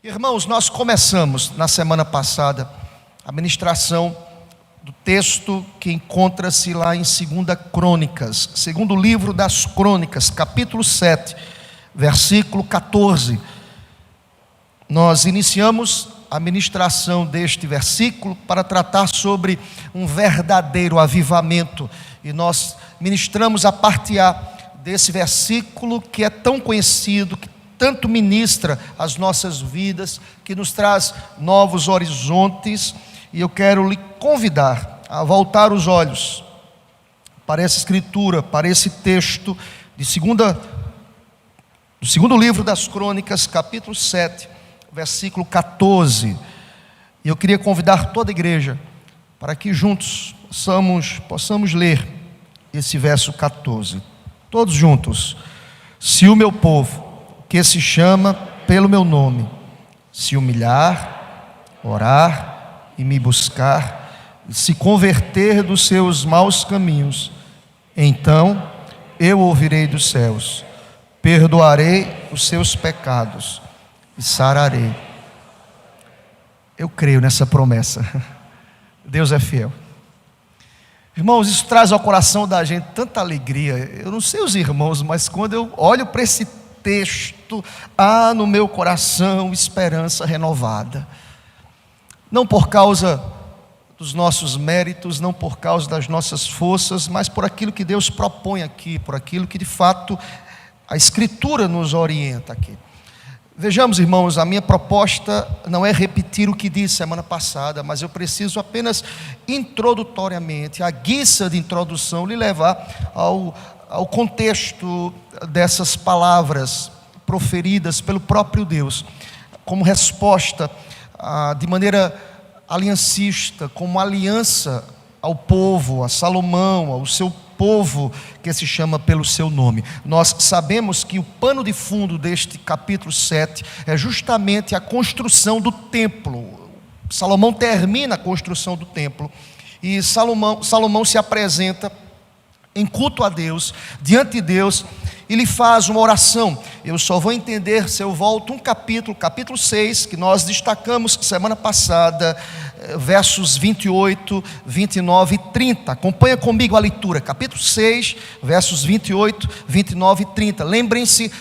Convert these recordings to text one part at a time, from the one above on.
Irmãos, nós começamos na semana passada a ministração do texto que encontra-se lá em 2 Crônicas, segundo livro das Crônicas, capítulo 7, versículo 14. Nós iniciamos a ministração deste versículo para tratar sobre um verdadeiro avivamento, e nós ministramos a parte A desse versículo que é tão conhecido, que tanto ministra as nossas vidas, que nos traz novos horizontes. E eu quero lhe convidar a voltar os olhos para essa escritura, para esse texto do segundo livro das Crônicas, capítulo 7, versículo 14. E eu queria convidar toda a igreja para que juntos possamos ler esse verso 14. Todos juntos. Se o meu povo, que se chama pelo meu nome, se humilhar, orar e me buscar, e se converter dos seus maus caminhos, então eu ouvirei dos céus, perdoarei os seus pecados e sararei. Eu creio nessa promessa. Deus é fiel. Irmãos, isso traz ao coração da gente tanta alegria. Eu não sei os irmãos, mas quando eu olho para esse texto, há no meu coração esperança renovada. Não por causa dos nossos méritos, não por causa das nossas forças, mas por aquilo que Deus propõe aqui, por aquilo que de fato a Escritura nos orienta aqui. Vejamos, irmãos, a minha proposta não é repetir o que disse semana passada, mas eu preciso apenas introdutoriamente, à guisa de introdução, lhe levar ao contexto dessas palavras proferidas pelo próprio Deus, como resposta de maneira aliancista, como aliança ao povo, a Salomão, ao seu povo que se chama pelo seu nome. Nós sabemos que o pano de fundo deste capítulo 7 é justamente a construção do templo. Salomão termina a construção do templo e Salomão se apresenta em culto a Deus, diante de Deus, e lhe faz uma oração. Eu só vou entender se eu volto um capítulo 6, que nós destacamos semana passada, versos 28, 29 e 30. Acompanha comigo a leitura, capítulo 6, versos 28, 29 e 30. Lembrem-se,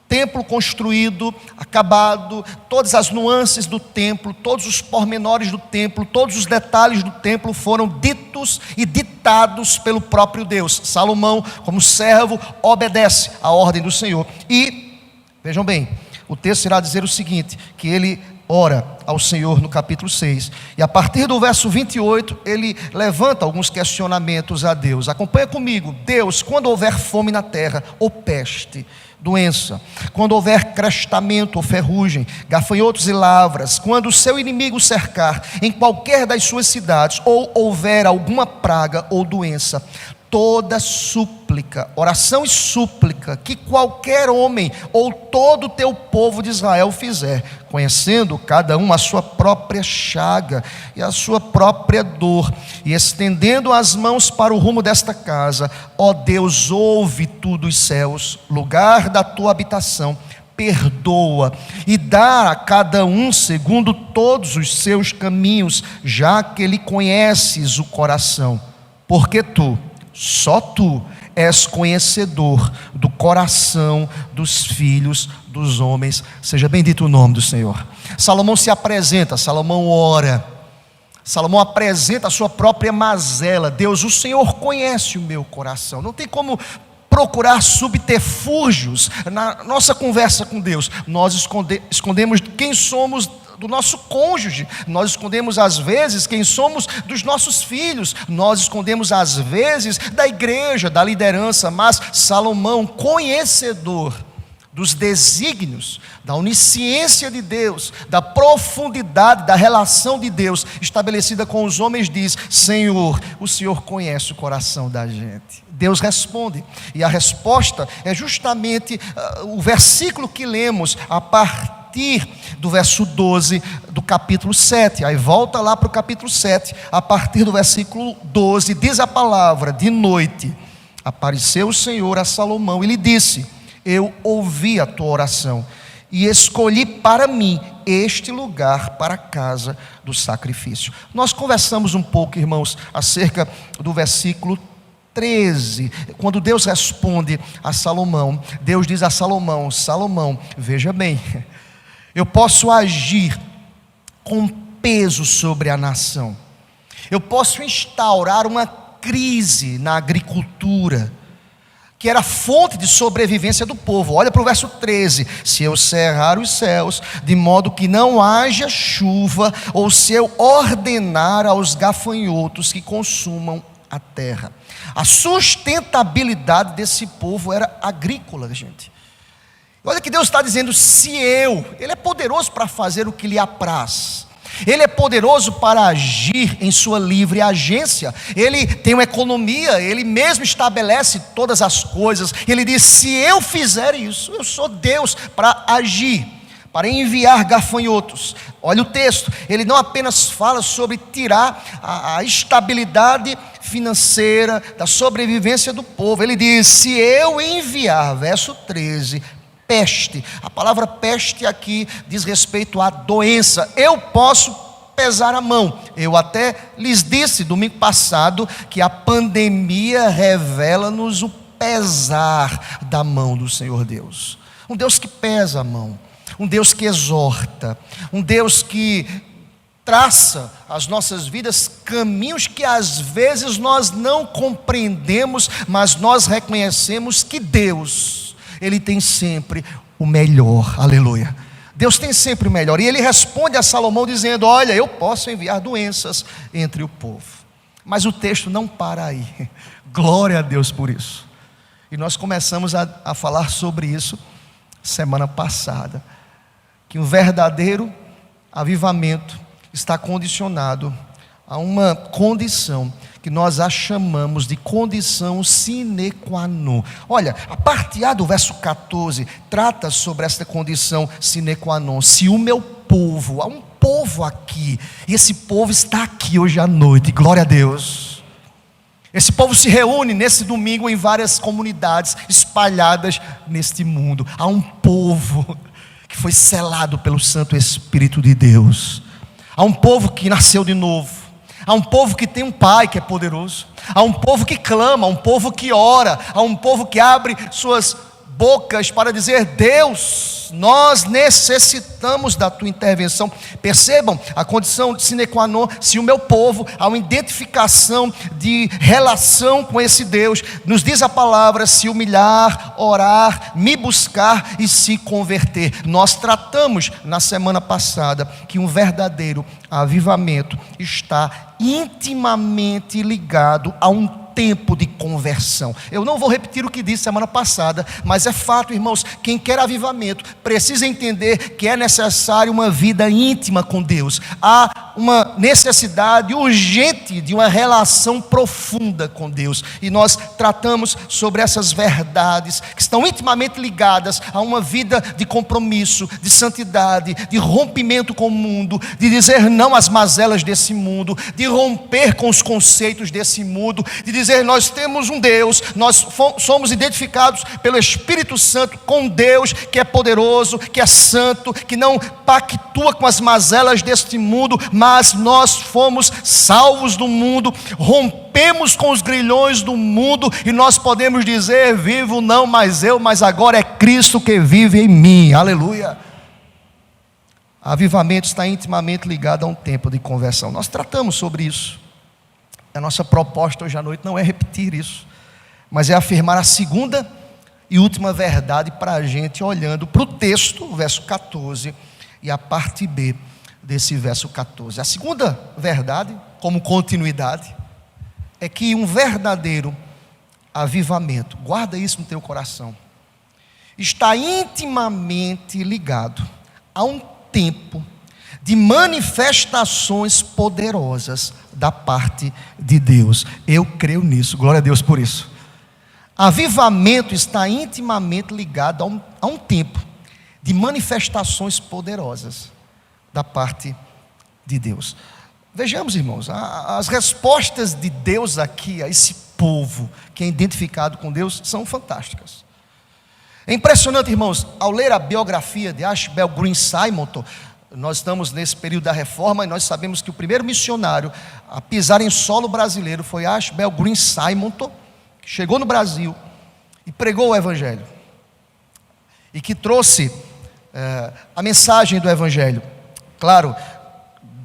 templo construído, acabado, todas as nuances do templo, todos os pormenores do templo, todos os detalhes do templo foram ditos e ditados pelo próprio Deus. Salomão, como servo, obedece à ordem do Senhor. E, vejam bem, o texto irá dizer o seguinte, que ele ora ao Senhor no capítulo 6, e a partir do verso 28, ele levanta alguns questionamentos a Deus. Acompanha comigo. Deus, quando houver fome na terra, ou peste, doença, quando houver crestamento ou ferrugem, gafanhotos e lavras, quando o seu inimigo cercar em qualquer das suas cidades, ou houver alguma praga ou doença, toda súplica, oração e súplica que qualquer homem ou todo o teu povo de Israel fizer, conhecendo cada um a sua própria chaga e a sua própria dor, e estendendo as mãos para o rumo desta casa, ó Deus, ouve tu dos céus, lugar da tua habitação, perdoa e dá a cada um segundo todos os seus caminhos, já que lhe conheces o coração, porque só tu és conhecedor do coração dos filhos dos homens. Seja bendito o nome do Senhor. Salomão se apresenta, Salomão ora, Salomão apresenta a sua própria mazela. Deus, o Senhor conhece o meu coração. Não tem como procurar subterfúgios na nossa conversa com Deus. Nós escondemos quem somos do nosso cônjuge, nós escondemos às vezes quem somos dos nossos filhos, nós escondemos às vezes da igreja, da liderança, mas Salomão, conhecedor dos desígnios, da onisciência de Deus, da profundidade da relação de Deus estabelecida com os homens, diz: Senhor, o Senhor conhece o coração da gente. Deus responde, e a resposta é justamente o versículo que lemos a partir do verso 12 do capítulo 7, aí volta lá para o capítulo 7, a partir do versículo 12, diz a palavra: de noite apareceu o Senhor a Salomão e lhe disse: eu ouvi a tua oração e escolhi para mim este lugar para a casa do sacrifício. Nós conversamos um pouco, irmãos, acerca do versículo 13, quando Deus responde a Salomão. Deus diz a Salomão: Salomão, veja bem, eu posso agir com peso sobre a nação, eu posso instaurar uma crise na agricultura, que era fonte de sobrevivência do povo. Olha para o verso 13: se eu cerrar os céus, de modo que não haja chuva, ou se eu ordenar aos gafanhotos que consumam a terra. A sustentabilidade desse povo era agrícola, gente. Olha que Deus está dizendo: Ele é poderoso para fazer o que lhe apraz. Ele é poderoso para agir em sua livre agência. Ele tem uma economia, Ele mesmo estabelece todas as coisas. Ele diz: se eu fizer isso, eu sou Deus para agir, para enviar gafanhotos. Olha o texto, ele não apenas fala sobre tirar a estabilidade financeira, da sobrevivência do povo. Ele diz: se eu enviar, verso 13, peste. A palavra peste aqui diz respeito à doença. Eu posso pesar a mão. Eu até lhes disse domingo passado que a pandemia revela-nos o pesar da mão do Senhor Deus. Um Deus que pesa a mão, um Deus que exorta, um Deus que traça as nossas vidas caminhos que às vezes nós não compreendemos, mas nós reconhecemos que Deus, Ele tem sempre o melhor. Aleluia. Deus tem sempre o melhor. E Ele responde a Salomão dizendo: olha, eu posso enviar doenças entre o povo. Mas o texto não para aí. Glória a Deus por isso. E nós começamos a falar sobre isso semana passada, que o verdadeiro avivamento está condicionado a uma condição que nós a chamamos de condição sine qua non. Olha, a parte A do verso 14 trata sobre esta condição sine qua non. Se o meu povo, há um povo aqui, e esse povo está aqui hoje à noite, glória a Deus. Esse povo se reúne nesse domingo em várias comunidades espalhadas neste mundo. Há um povo que foi selado pelo Santo Espírito de Deus. Há um povo que nasceu de novo. Há um povo que tem um Pai que é poderoso. Há um povo que clama, há um povo que ora. Há um povo que abre suas bocas para dizer: Deus, nós necessitamos da tua intervenção. Percebam a condição de sine qua non. Se o meu povo, há uma identificação de relação com esse Deus. Nos diz a palavra: se humilhar, orar, me buscar e se converter. Nós tratamos na semana passada que um verdadeiro avivamento está intimamente ligado a um tempo de conversão. Eu não vou repetir o que disse semana passada, mas é fato, irmãos, quem quer avivamento precisa entender que é necessário uma vida íntima com Deus. Há uma necessidade urgente de uma relação profunda com Deus, e nós tratamos sobre essas verdades que estão intimamente ligadas a uma vida de compromisso, de santidade, de rompimento com o mundo, de dizer não às mazelas desse mundo, de romper com os conceitos desse mundo, de dizer: nós temos um Deus, nós somos identificados pelo Espírito Santo com Deus que é poderoso, que é santo, que não pactua com as mazelas deste mundo, mas nós fomos salvos do mundo, rompemos com os grilhões do mundo, e nós podemos dizer: vivo não mais eu, mas agora é Cristo que vive em mim. Aleluia. Avivamento está intimamente ligado a um tempo de conversão. Nós tratamos sobre isso. A nossa proposta hoje à noite não é repetir isso, mas é afirmar a segunda e última verdade para a gente, olhando para o texto, o verso 14, e a parte B desse verso 14. A segunda verdade, como continuidade, é que um verdadeiro avivamento, guarda isso no teu coração, está intimamente ligado a um tempo de manifestações poderosas da parte de Deus. Eu creio nisso, glória a Deus por isso. Avivamento está intimamente ligado a um tempo de manifestações poderosas da parte de Deus. Vejamos, irmãos, as respostas de Deus aqui a esse povo que é identificado com Deus são fantásticas. É impressionante, irmãos, ao ler a biografia de Ashbel Green Simonton, Nós estamos nesse período da reforma e nós sabemos que o primeiro missionário a pisar em solo brasileiro foi Ashbel Green Simonton, que chegou no Brasil e pregou o Evangelho. E que trouxe a mensagem do Evangelho. Claro,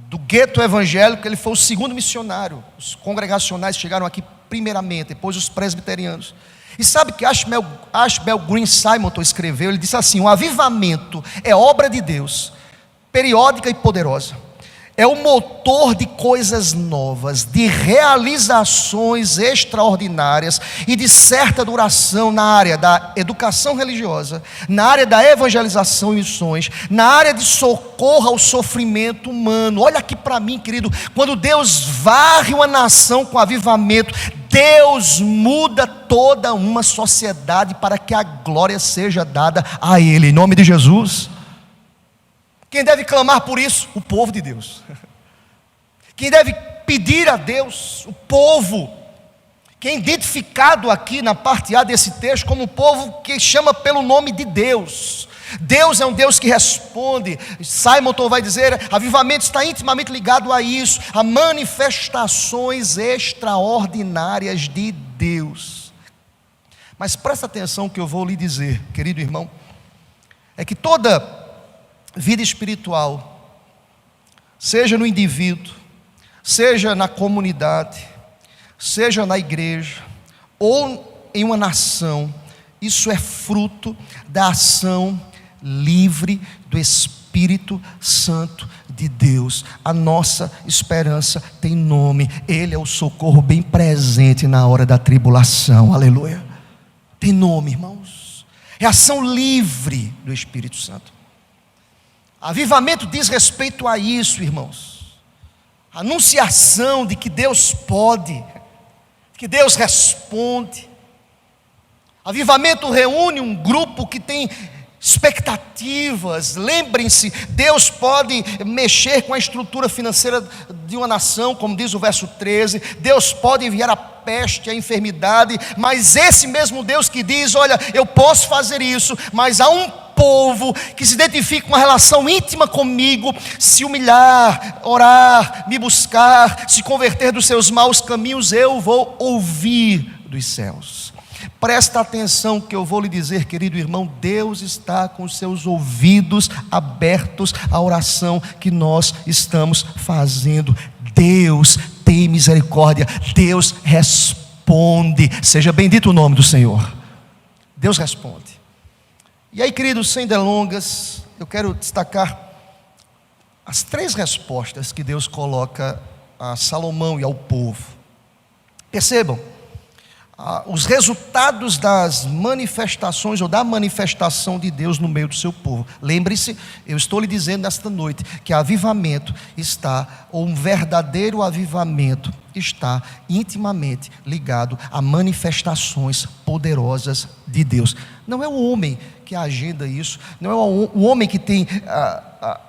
do gueto evangélico, ele foi o segundo missionário. Os congregacionais chegaram aqui primeiramente, depois os presbiterianos. E sabe que Ashbel Green Simonton escreveu? Ele disse assim: o avivamento é obra de Deus, periódica e poderosa. É o motor de coisas novas, de realizações extraordinárias e de certa duração na área da educação religiosa, na área da evangelização e missões, na área de socorro ao sofrimento humano. Olha aqui para mim, querido, quando Deus varre uma nação com avivamento, Deus muda toda uma sociedade para que a glória seja dada a Ele, em nome de Jesus. Quem deve clamar por isso? O povo de Deus. Quem deve pedir a Deus? O povo. Quem é identificado aqui na parte A desse texto como o povo que chama pelo nome de Deus. Deus é um Deus que responde. Simonton vai dizer, avivamento está intimamente ligado a isso, a manifestações extraordinárias de Deus. Mas presta atenção que eu vou lhe dizer, querido irmão, é que toda vida espiritual, seja no indivíduo, seja na comunidade, seja na igreja, ou em uma nação, isso é fruto da ação livre do Espírito Santo de Deus. A nossa esperança tem nome, Ele é o socorro bem presente na hora da tribulação, aleluia. Tem nome, irmãos, é ação livre do Espírito Santo. Avivamento diz respeito a isso, irmãos. Anunciação de que Deus pode, que Deus responde. Avivamento reúne um grupo que tem expectativas. Lembrem-se, Deus pode mexer com a estrutura financeira de uma nação, como diz o verso 13. Deus pode enviar a peste, a enfermidade, mas esse mesmo Deus que diz, olha, eu posso fazer isso, mas há um povo que se identifica com uma relação íntima comigo, se humilhar, orar, me buscar, se converter dos seus maus caminhos, eu vou ouvir dos céus. Presta atenção que eu vou lhe dizer, querido irmão, Deus está com os seus ouvidos abertos à oração que nós estamos fazendo. Deus tem misericórdia, Deus responde. Seja bendito o nome do Senhor. Deus responde. E aí, queridos, sem delongas, eu quero destacar as 3 respostas que Deus coloca a Salomão e ao povo. Percebam, os resultados das manifestações ou da manifestação de Deus no meio do seu povo. Lembre-se, eu estou lhe dizendo nesta noite que avivamento está, ou um verdadeiro avivamento está intimamente ligado a manifestações poderosas de Deus. Não é o homem que agenda isso, não é o homem que tem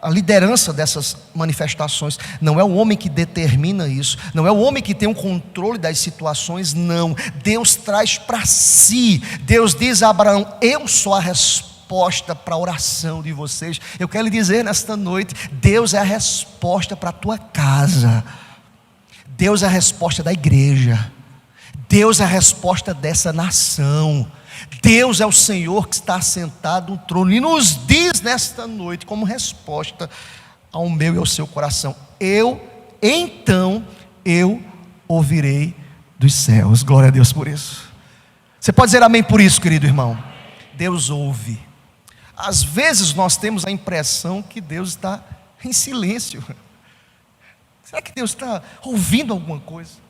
a liderança dessas manifestações, não é o homem que determina isso, não é o homem que tem o controle das situações, não. Deus traz para si. Deus diz a Abraão: eu sou a resposta para a oração de vocês. Eu quero lhe dizer nesta noite, Deus é a resposta para a tua casa, Deus é a resposta da igreja, Deus é a resposta dessa nação. Deus é o Senhor que está assentado no trono e nos diz nesta noite, como resposta ao meu e ao seu coração: então eu ouvirei dos céus. Glória a Deus por isso. Você pode dizer amém por isso, querido irmão? Deus ouve. Às vezes nós temos a impressão que Deus está em silêncio. Será que Deus está ouvindo alguma coisa?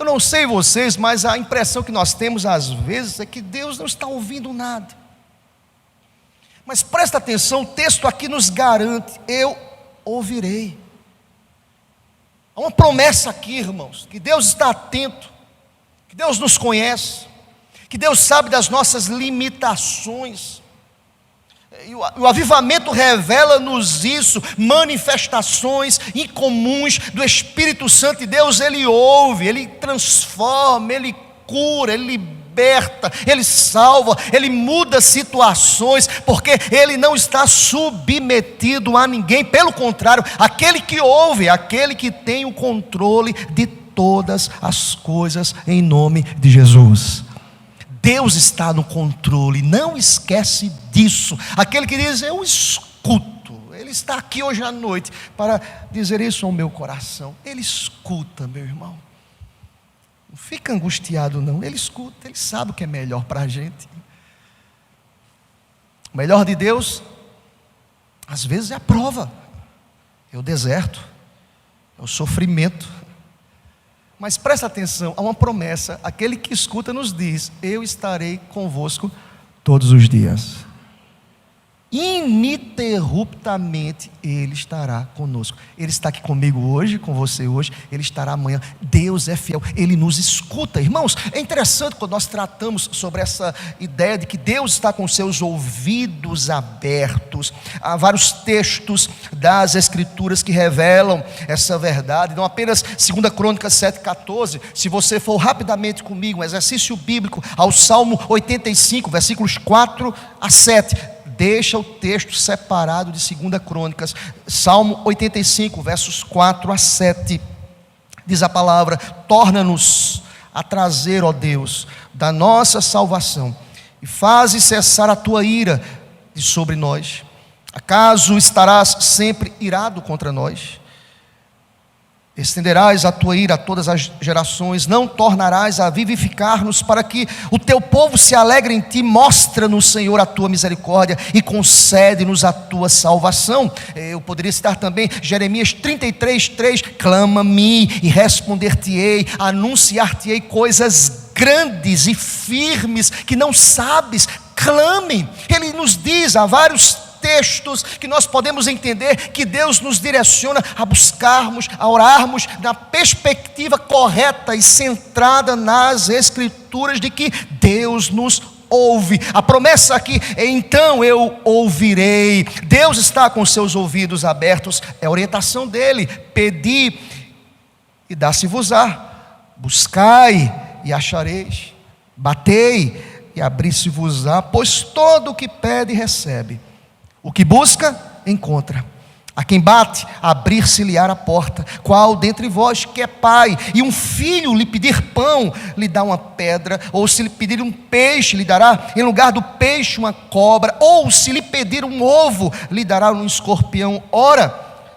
Eu não sei vocês, mas a impressão que nós temos às vezes é que Deus não está ouvindo nada. Mas presta atenção, o texto aqui nos garante: eu ouvirei. Há uma promessa aqui, irmãos, que Deus está atento, que Deus nos conhece, que Deus sabe das nossas limitações. E o avivamento revela-nos isso, manifestações incomuns do Espírito Santo de Deus. Ele ouve, Ele transforma, Ele cura, Ele liberta, Ele salva, Ele muda situações, porque Ele não está submetido a ninguém. Pelo contrário, aquele que ouve, aquele que tem o controle de todas as coisas, em nome de Jesus. Deus está no controle, não esquece disso. Aquele que diz, eu escuto, Ele está aqui hoje à noite para dizer isso ao meu coração. Ele escuta, meu irmão. Não fica angustiado não, Ele escuta, Ele sabe o que é melhor para a gente. O melhor de Deus, às vezes é a prova, é o deserto, é o sofrimento. Mas presta atenção, há uma promessa, aquele que escuta nos diz, eu estarei convosco todos os dias. Ininterruptamente Ele estará conosco. Ele está aqui comigo hoje, com você hoje, Ele estará amanhã. Deus é fiel, Ele nos escuta. Irmãos, é interessante quando nós tratamos sobre essa ideia de que Deus está com seus ouvidos abertos. Há vários textos das Escrituras que revelam essa verdade. Não apenas 2 Crônicas 7,14. Se você for rapidamente comigo, um exercício bíblico, ao Salmo 85, versículos 4 a 7. Deixa o texto separado de 2 Crônicas, Salmo 85, versos 4 a 7, diz a palavra, torna-nos a trazer, ó Deus, da nossa salvação, e faze cessar a tua ira de sobre nós. Acaso estarás sempre irado contra nós? Estenderás a tua ira a todas as gerações, não tornarás a vivificar-nos, para que o teu povo se alegre em ti. Mostra-nos, Senhor, a tua misericórdia e concede-nos a tua salvação. Eu poderia citar também Jeremias 33:3, clama-me e responder-te-ei, anunciar-te-ei coisas grandes e firmes que não sabes. Clame. Ele nos diz, há vários textos que nós podemos entender que Deus nos direciona a buscarmos, a orarmos na perspectiva correta e centrada nas Escrituras de que Deus nos ouve. A promessa aqui é, então eu ouvirei. Deus está com seus ouvidos abertos, é a orientação dele. Pedi e dá-se-vos-á, buscai e achareis, batei e abri-se-vos-á, pois todo o que pede recebe, o que busca, encontra. A quem bate, abrir-se-lhe-á a porta. Qual dentre vós que é pai, e um filho lhe pedir pão, lhe dá uma pedra? Ou se lhe pedir um peixe, lhe dará em lugar do peixe uma cobra? Ou se lhe pedir um ovo, lhe dará um escorpião? Ora,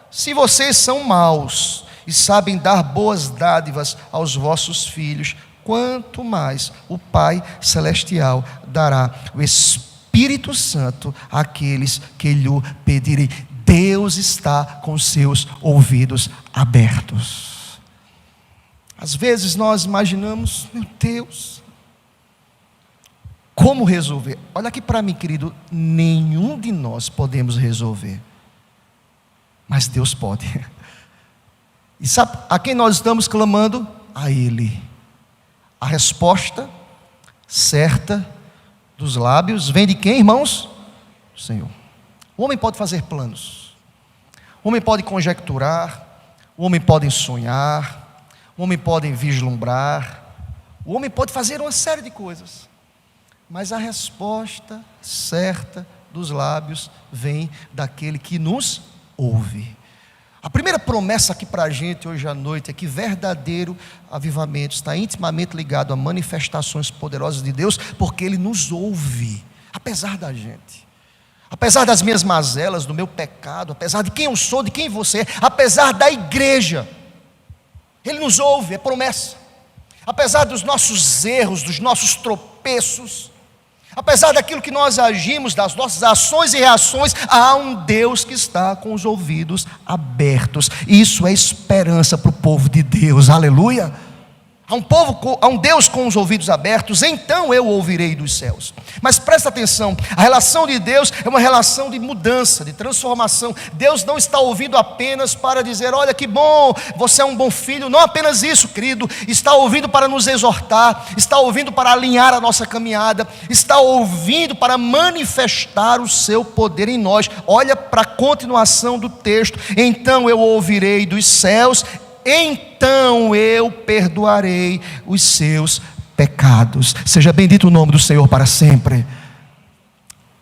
se vocês são maus e sabem dar boas dádivas aos vossos filhos, quanto mais o Pai Celestial dará o Espírito Santo àqueles que lhe pedirem. Deus está com seus ouvidos abertos. Às vezes nós imaginamos, meu Deus, como resolver? Olha aqui para mim, querido, nenhum de nós podemos resolver, mas Deus pode. E sabe a quem nós estamos clamando? A Ele. A resposta certa dos lábios vem de quem, irmãos? Do Senhor. O homem pode fazer planos, o homem pode conjecturar, o homem pode sonhar, o homem pode vislumbrar, o homem pode fazer uma série de coisas, mas a resposta certa dos lábios vem daquele que nos ouve. A primeira promessa aqui para a gente hoje à noite é que verdadeiro avivamento está intimamente ligado a manifestações poderosas de Deus, porque Ele nos ouve, apesar da gente, apesar das minhas mazelas, do meu pecado, apesar de quem eu sou, de quem você é, apesar da igreja, Ele nos ouve, é promessa. Apesar dos nossos erros, dos nossos tropeços, apesar daquilo que nós agimos, das nossas ações e reações, há um Deus que está com os ouvidos abertos. Isso é esperança para o povo de Deus, aleluia. Há um Deus com os ouvidos abertos, então eu ouvirei dos céus. Mas presta atenção, a relação de Deus é uma relação de mudança, de transformação. Deus não está ouvindo apenas para dizer, olha que bom, você é um bom filho. Não apenas isso, querido, está ouvindo para nos exortar, está ouvindo para alinhar a nossa caminhada, está ouvindo para manifestar o seu poder em nós. Olha para a continuação do texto, então eu ouvirei dos céus, então eu perdoarei os seus pecados. Seja bendito o nome do Senhor para sempre.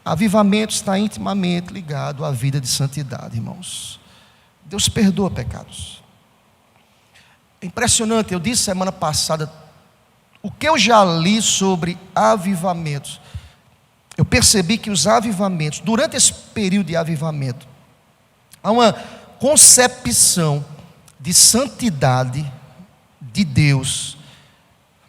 Avivamento está intimamente ligado à vida de santidade, irmãos. Deus perdoa pecados. É impressionante, eu disse semana passada, o que eu já li sobre avivamentos, eu percebi que os avivamentos, durante esse período de avivamento, há uma concepção de santidade de Deus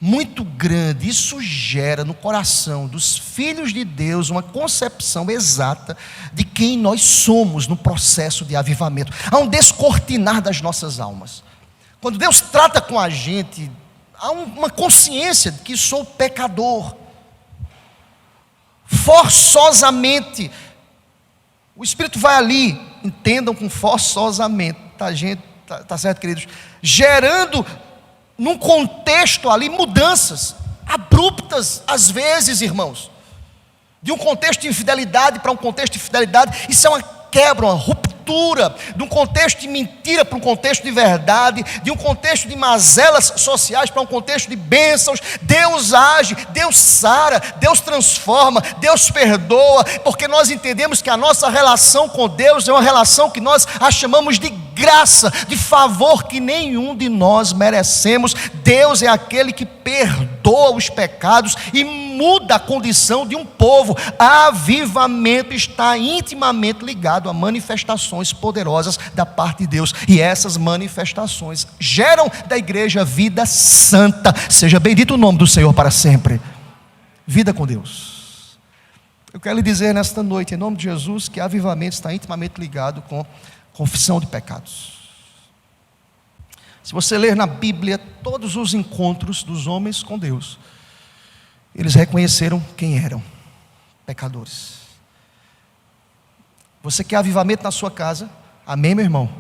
muito grande. Isso gera no coração dos filhos de Deus uma concepção exata de quem nós somos no processo de avivamento. Há um descortinar das nossas almas. Quando Deus trata com a gente, há uma consciência de que sou pecador. Forçosamente, o Espírito vai ali, entendam com forçosamente, tá gente, tá certo, queridos? Gerando num contexto ali mudanças abruptas, às vezes, irmãos, de um contexto de infidelidade para um contexto de fidelidade. Isso é uma quebra, uma ruptura de um contexto de mentira para um contexto de verdade, de um contexto de mazelas sociais para um contexto de bênçãos. Deus age, Deus sara, Deus transforma, Deus perdoa, porque nós entendemos que a nossa relação com Deus é uma relação que nós a chamamos de graça, de favor que nenhum de nós merecemos. Deus é aquele que perdoa os pecados e muda a condição de um povo. Avivamento está intimamente ligado a manifestações poderosas da parte de Deus, e essas manifestações geram da igreja vida santa. Seja bendito o nome do Senhor para sempre. Vida com Deus. Eu quero lhe dizer nesta noite, em nome de Jesus, que avivamento está intimamente ligado com confissão de pecados. Se você ler na Bíblia todos os encontros dos homens com Deus, eles reconheceram quem eram: pecadores. Você quer avivamento na sua casa? Amém, meu irmão?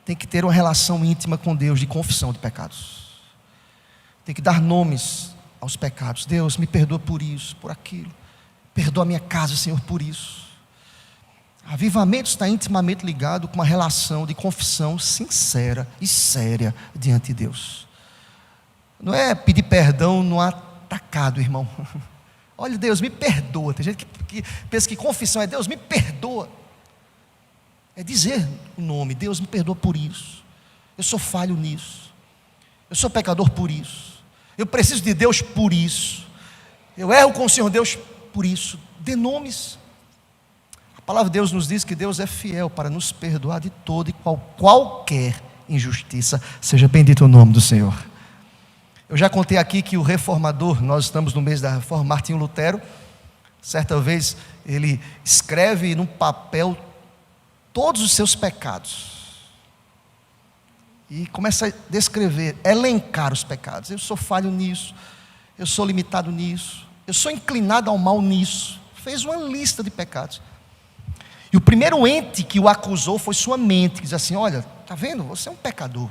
Tem que ter uma relação íntima com Deus de confissão de pecados. Tem que dar nomes aos pecados. Deus, me perdoa por isso, por aquilo. Perdoa a minha casa, Senhor, por isso. Avivamento está intimamente ligado com uma relação de confissão sincera e séria diante de Deus. Não é pedir perdão no atacado, irmão. Olha, Deus, me perdoa. Tem gente que pensa que confissão é: Deus, me perdoa. É dizer o nome: Deus, me perdoa por isso. Eu sou falho nisso. Eu sou pecador por isso. Eu preciso de Deus por isso. Eu erro com o Senhor Deus por isso. Dê nomes. A palavra de Deus nos diz que Deus é fiel para nos perdoar de toda e qualquer injustiça. Seja bendito o nome do Senhor. Eu já contei aqui que o reformador, nós estamos no mês da reforma, Martinho Lutero, certa vez ele escreve num papel todos os seus pecados e começa a descrever, elencar os pecados. Eu sou falho nisso, eu sou limitado nisso, eu sou inclinado ao mal nisso. Fez uma lista de pecados. E o primeiro ente que o acusou foi sua mente, que diz assim: olha, está vendo, você é um pecador.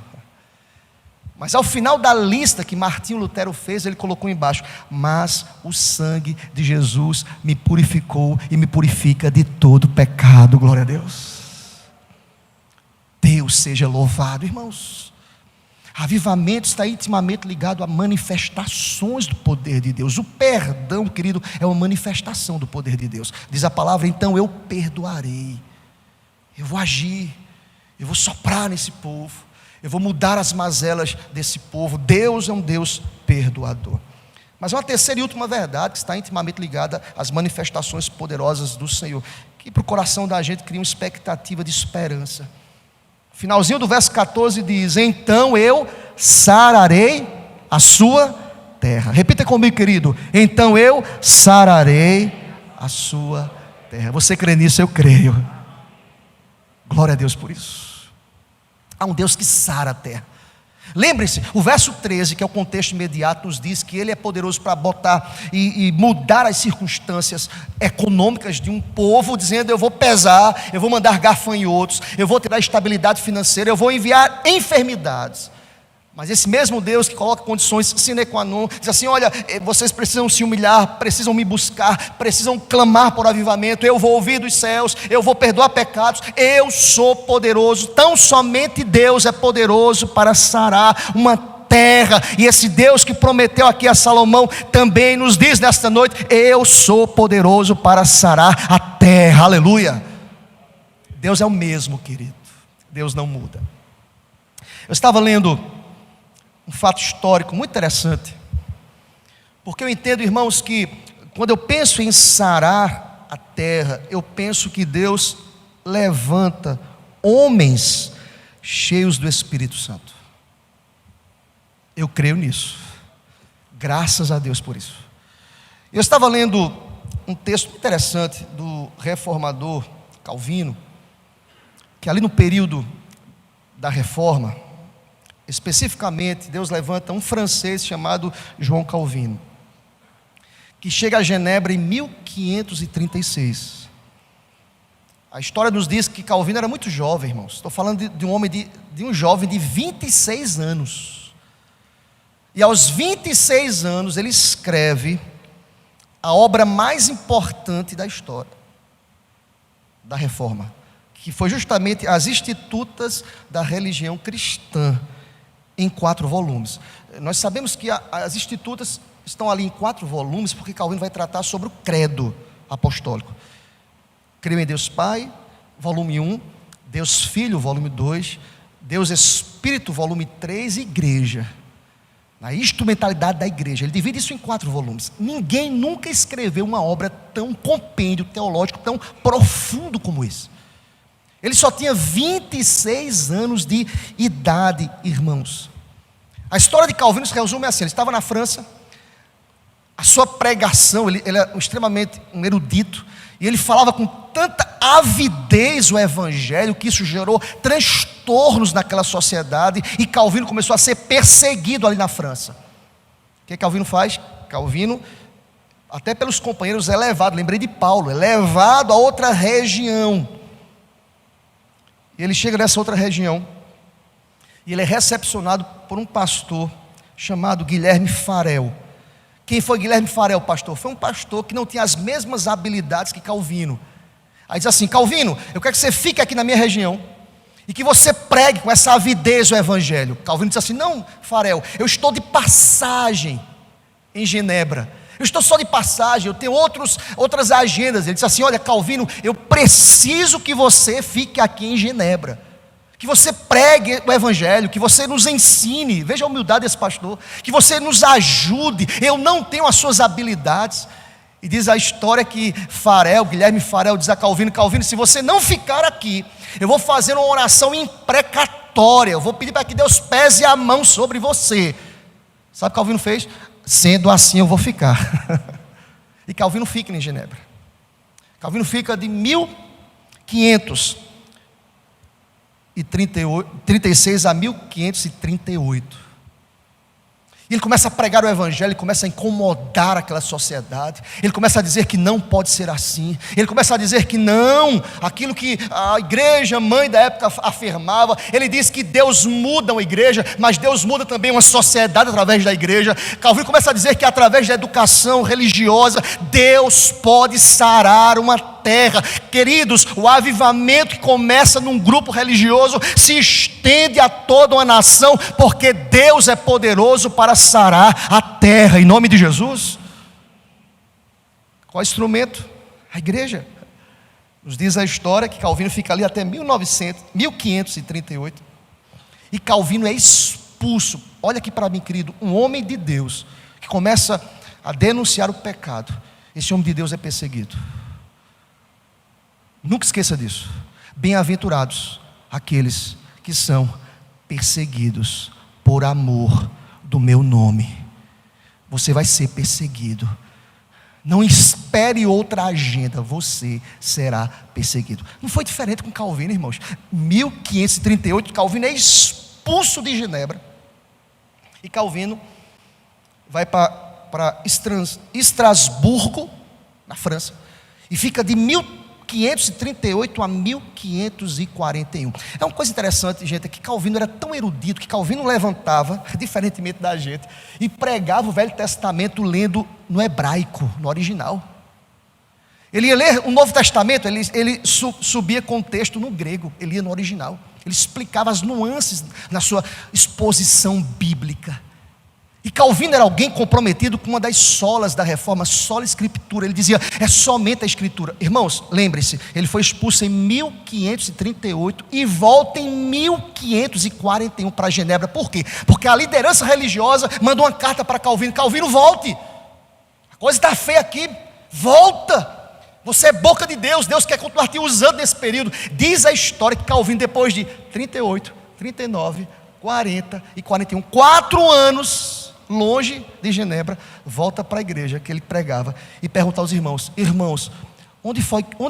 Mas ao final da lista que Martinho Lutero fez, ele colocou embaixo: mas o sangue de Jesus me purificou e me purifica de todo pecado. Glória a Deus. Deus seja louvado, irmãos. Avivamento está intimamente ligado a manifestações do poder de Deus. O perdão, querido, é uma manifestação do poder de Deus. Diz a palavra: então eu perdoarei, eu vou agir, eu vou soprar nesse povo, eu vou mudar as mazelas desse povo. Deus é um Deus perdoador. Mas uma terceira e última verdade que está intimamente ligada às manifestações poderosas do Senhor, que para o coração da gente cria uma expectativa de esperança. Finalzinho do verso 14 diz: então eu sararei a sua terra. Repita comigo, querido: então eu sararei a sua terra. Você crê nisso? Eu creio. Glória a Deus por isso. Há um Deus que sara a terra. Lembre-se, o verso 13, que é o contexto imediato, nos diz que Ele é poderoso para botar e mudar as circunstâncias econômicas de um povo, dizendo: eu vou pesar, eu vou mandar gafanhotos, eu vou tirar estabilidade financeira, eu vou enviar enfermidades. Mas esse mesmo Deus que coloca condições sine qua non, diz assim: olha, vocês precisam se humilhar, precisam me buscar, precisam clamar por avivamento, eu vou ouvir dos céus, eu vou perdoar pecados, eu sou poderoso. Tão somente Deus é poderoso para sarar uma terra. E esse Deus que prometeu aqui a Salomão também nos diz nesta noite: eu sou poderoso para sarar a terra. Aleluia. Deus é o mesmo, querido. Deus não muda. Eu estava lendo um fato histórico muito interessante, porque eu entendo, irmãos, que quando eu penso em sarar a terra, eu penso que Deus levanta homens cheios do Espírito Santo. Eu creio nisso. Graças a Deus por isso. Eu estava lendo um texto interessante do reformador Calvino, que ali no período da reforma, especificamente, Deus levanta um francês chamado João Calvino, que chega a Genebra em 1536. A história nos diz que Calvino era muito jovem, irmãos. Estou falando de um homem, de um jovem de 26 anos. E aos 26 anos ele escreve a obra mais importante da história da Reforma, que foi justamente as Institutas da Religião Cristã, em 4 volumes. Nós sabemos que as Institutas estão ali em 4 volumes, porque Calvino vai tratar sobre o credo apostólico. Creio em Deus Pai, volume 1, Deus Filho, volume 2, Deus Espírito, volume 3, e Igreja, na instrumentalidade da igreja. Ele divide isso em 4 volumes. Ninguém nunca escreveu uma obra tão compêndio teológico, tão profundo como esse. Ele só tinha 26 anos de idade, irmãos. A história de Calvino se resume assim: ele estava na França, a sua pregação, ele é extremamente um erudito, e ele falava com tanta avidez o evangelho, que isso gerou transtornos naquela sociedade, e Calvino começou a ser perseguido ali na França. O que Calvino faz? Calvino, até pelos companheiros, é levado, lembrei de Paulo, é levado a outra região. E ele chega nessa outra região, e ele é recepcionado por um pastor chamado Guilherme Farel. Quem foi Guilherme Farel, pastor? Foi um pastor que não tinha as mesmas habilidades que Calvino. Aí diz assim: Calvino, eu quero que você fique aqui na minha região e que você pregue com essa avidez o evangelho. Calvino diz assim: não, Farel, eu estou de passagem em Genebra. Eu estou só de passagem, eu tenho outras agendas. Ele disse assim: olha, Calvino, eu preciso que você fique aqui em Genebra, que você pregue o evangelho, que você nos ensine. Veja a humildade desse pastor, que você nos ajude. Eu não tenho as suas habilidades. E diz a história que Guilherme Farel diz a Calvino: Calvino, se você não ficar aqui, eu vou fazer uma oração imprecatória, eu vou pedir para que Deus pese a mão sobre você. Sabe o que Calvino fez? Sendo assim eu vou ficar. E Calvino fica em Genebra. Calvino fica de 1536 a 1538. E ele começa a pregar o evangelho, ele começa a incomodar aquela sociedade, ele começa a dizer que não pode ser assim, ele começa a dizer que não, aquilo que a igreja mãe da época afirmava. Ele diz que Deus muda uma igreja, mas Deus muda também uma sociedade através da igreja. Calvino começa a dizer que através da educação religiosa, Deus pode sarar uma terra. Queridos, o avivamento que começa num grupo religioso se estende a toda uma nação, porque Deus é poderoso para sarar a terra, em nome de Jesus. Qual instrumento? A igreja. Nos diz a história que Calvino fica ali até 1538, e Calvino é expulso. Olha aqui para mim, querido, um homem de Deus que começa a denunciar o pecado, esse homem de Deus é perseguido. Nunca esqueça disso. Bem-aventurados aqueles que são perseguidos por amor do meu nome. Você vai ser perseguido. Não espere outra agenda, você será perseguido. Não foi diferente com Calvino, irmãos. 1538, Calvino é expulso de Genebra, e Calvino vai para Estrasburgo, na França, e fica de 1538 a 1541. É uma coisa interessante, gente, é que Calvino era tão erudito que Calvino levantava, diferentemente da gente, e pregava o Velho Testamento lendo no hebraico, no original. Ele ia ler o Novo Testamento, ele subia com o texto no grego, ele ia no original. Ele explicava as nuances na sua exposição bíblica. E Calvino era alguém comprometido com uma das solas da reforma, sola escritura. Ele dizia, é somente a escritura. Irmãos, lembre-se, ele foi expulso em 1538 e volta em 1541 para Genebra. Por quê? Porque a liderança religiosa mandou uma carta para Calvino: Calvino, volte, a coisa está feia aqui, volta. Você é boca de Deus, Deus quer continuar te usando nesse período. Diz a história que Calvino, depois de 38, 39, 40 e 41, 4 anos longe de Genebra, volta para a igreja que ele pregava e pergunta aos irmãos: irmãos, onde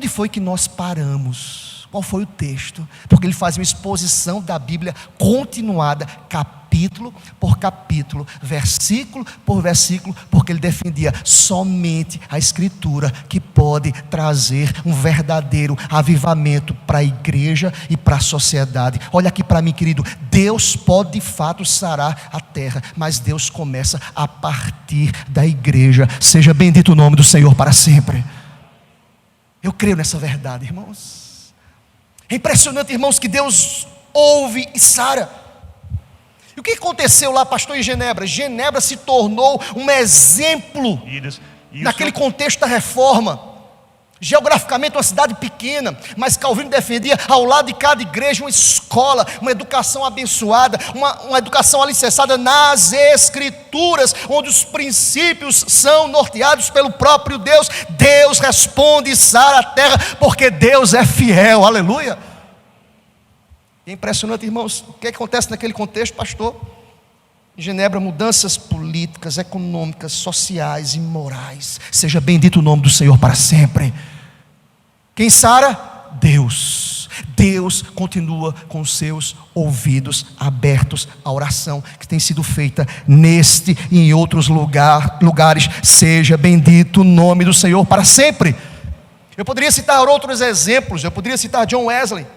foi que nós paramos? Qual foi o texto? Porque ele faz uma exposição da Bíblia continuada, capítulo por capítulo, versículo por versículo, porque ele defendia somente a Escritura que pode trazer um verdadeiro avivamento para a igreja e para a sociedade. Olha aqui para mim, querido, Deus pode de fato sarar a terra, mas Deus começa a partir da igreja. Seja bendito o nome do Senhor para sempre. Eu creio nessa verdade, irmãos. É impressionante, irmãos, que Deus ouve e sara. E o que aconteceu lá, pastor, em Genebra? Genebra se tornou um exemplo naquele contexto da reforma. Geograficamente uma cidade pequena, mas Calvino defendia ao lado de cada igreja uma escola, uma educação abençoada, uma educação alicerçada nas Escrituras, onde os princípios são norteados pelo próprio Deus. Deus responde e sara a terra, porque Deus é fiel, aleluia. É impressionante, irmãos, o que acontece naquele contexto, pastor? Em Genebra, mudanças políticas, econômicas, sociais e morais. Seja bendito o nome do Senhor para sempre. Quem sara? Deus. Deus continua com os seus ouvidos abertos à oração que tem sido feita neste e em outros lugares. Seja bendito o nome do Senhor para sempre. Eu poderia citar outros exemplos. Eu poderia citar John Wesley,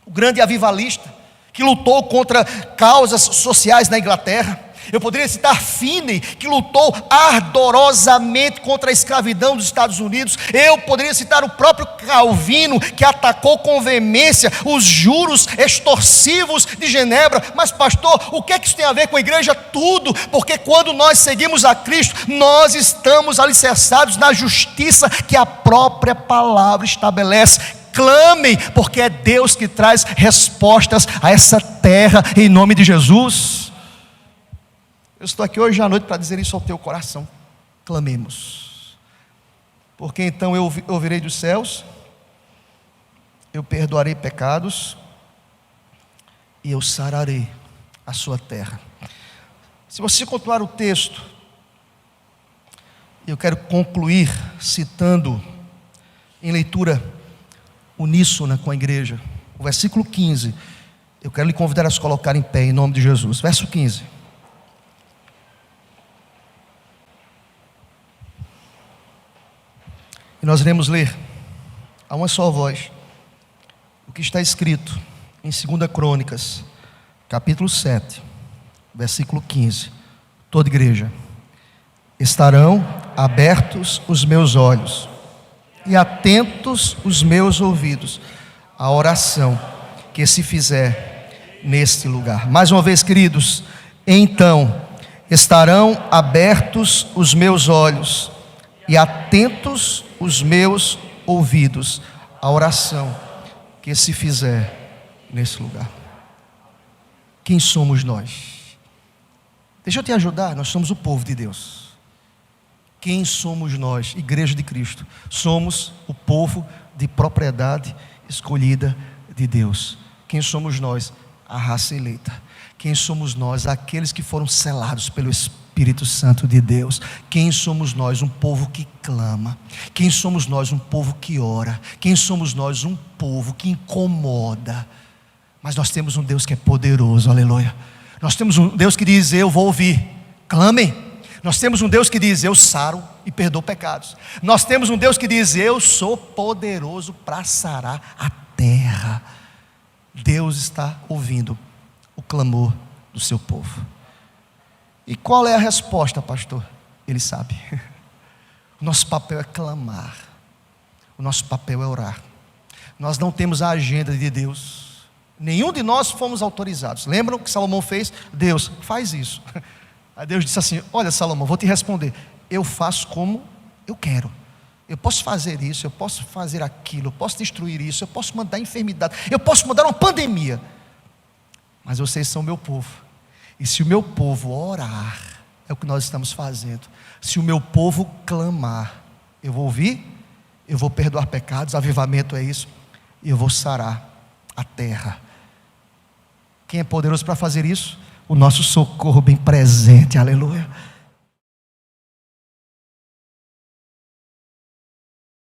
o grande avivalista, que lutou contra causas sociais na Inglaterra. Eu poderia citar Finney, que lutou ardorosamente contra a escravidão dos Estados Unidos. Eu poderia citar o próprio Calvino, que atacou com veemência os juros extorsivos de Genebra. Mas pastor, o que é que isso tem a ver com a igreja? Tudo, porque quando nós seguimos a Cristo, nós estamos alicerçados na justiça que a própria palavra estabelece. Clamem, porque é Deus que traz respostas a essa terra, em nome de Jesus. Eu estou aqui hoje à noite para dizer isso ao teu coração. Clamemos, porque então eu ouvirei dos céus, eu perdoarei pecados e eu sararei a sua terra. Se você continuar o texto, eu quero concluir citando em leitura uníssona com a igreja, o versículo 15, eu quero lhe convidar a se colocar em pé em nome de Jesus. Verso 15. E nós iremos ler a uma só voz o que está escrito em 2 Crônicas, capítulo 7, versículo 15. Toda igreja: estarão abertos os meus olhos e atentos os meus ouvidos à oração que se fizer neste lugar. Mais uma vez, queridos, então estarão abertos os meus olhos e atentos os meus ouvidos à oração que se fizer nesse lugar. Quem somos nós? Deixa eu te ajudar, nós somos o povo de Deus. Quem somos nós, igreja de Cristo? Somos o povo de propriedade escolhida de Deus. Quem somos nós? A raça eleita. Quem somos nós? Aqueles que foram selados pelo Espírito Santo de Deus. Quem somos nós? Um povo que clama. Quem somos nós? Um povo que ora. Quem somos nós? Um povo que incomoda. Mas nós temos um Deus que é poderoso, aleluia. Nós temos um Deus que diz: eu vou ouvir, clamem. Nós temos um Deus que diz: eu saro e perdoo pecados. Nós temos um Deus que diz: eu sou poderoso para sarar a terra. Deus está ouvindo o clamor do seu povo. E qual é a resposta, pastor? Ele sabe. O nosso papel é clamar. O nosso papel é orar. Nós não temos a agenda de Deus. Nenhum de nós fomos autorizados. Lembram o que Salomão fez? Deus, faz isso. Aí Deus disse assim: olha, Salomão, vou te responder. Eu faço como eu quero. Eu posso fazer isso, eu posso fazer aquilo, eu posso destruir isso, eu posso mandar enfermidade, eu posso mandar uma pandemia. Mas vocês são meu povo. E se o meu povo orar, é o que nós estamos fazendo. Se o meu povo clamar, eu vou ouvir, eu vou perdoar pecados, avivamento é isso, e eu vou sarar a terra. Quem é poderoso para fazer isso? O nosso socorro bem presente, aleluia.